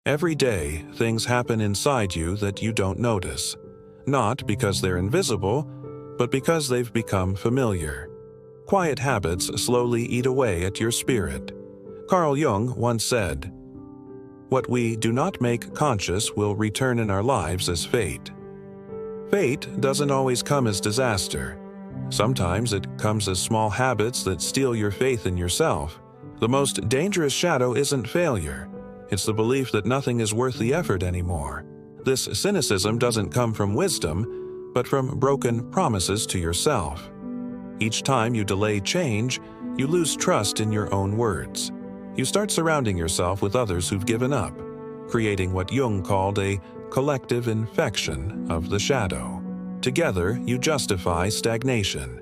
Every day, things happen inside you that you don't notice, not because they're invisible, but because they've become familiar. Quiet habits slowly eat away at your spirit. Carl Jung once said, "What we do not make conscious will return in our lives as fate." Fate doesn't always come as disaster. Sometimes it comes as small habits that steal your faith in yourself. The most dangerous shadow isn't failure. It's the belief that nothing is worth the effort anymore. This cynicism doesn't come from wisdom, but from broken promises to yourself. Each time you delay change, you lose trust in your own words. You start surrounding yourself with others who've given up, creating what Jung called a collective infection of the shadow. Together, you justify stagnation.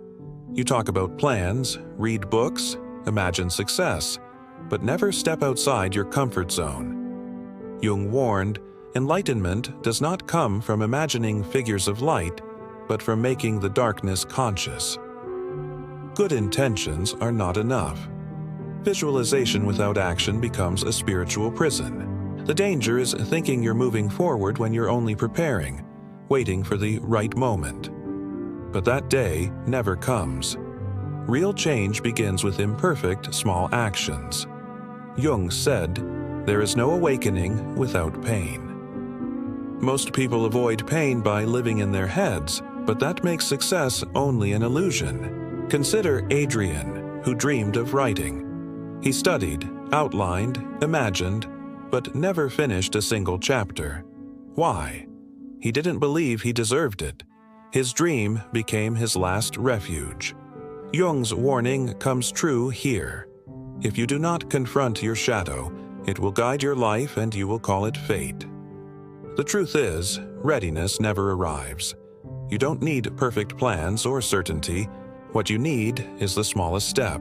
You talk about plans, read books, imagine success, but never step outside your comfort zone. Jung warned, enlightenment does not come from imagining figures of light, but from making the darkness conscious. Good intentions are not enough. Visualization without action becomes a spiritual prison. The danger is thinking you're moving forward when you're only preparing, waiting for the right moment. But that day never comes. Real change begins with imperfect, small actions. Jung said, "There is no awakening without pain." Most people avoid pain by living in their heads, but that makes success only an illusion. Consider Adrian, who dreamed of writing. He studied, outlined, imagined, but never finished a single chapter. Why? He didn't believe he deserved it. His dream became his last refuge. Jung's warning comes true here. If you do not confront your shadow, it will guide your life and you will call it fate. The truth is, readiness never arrives. You don't need perfect plans or certainty. What you need is the smallest step.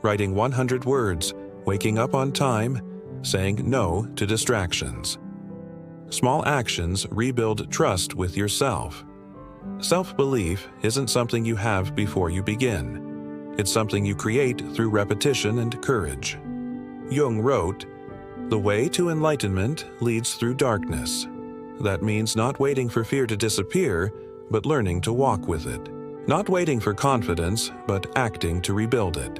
Writing 100 words, waking up on time, saying no to distractions. Small actions rebuild trust with yourself. Self-belief isn't something you have before you begin. It's something you create through repetition and courage. Jung wrote, "The way to enlightenment leads through darkness." That means not waiting for fear to disappear, but learning to walk with it. Not waiting for confidence, but acting to rebuild it.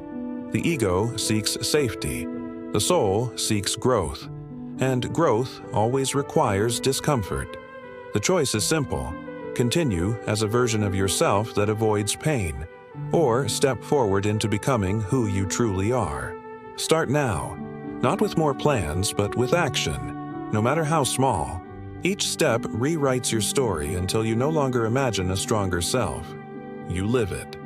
The ego seeks safety. The soul seeks growth. And growth always requires discomfort. The choice is simple. Continue as a version of yourself that avoids pain, or step forward into becoming who you truly are. Start now, not with more plans, but with action, no matter how small. Each step rewrites your story until you no longer imagine a stronger self. You live it.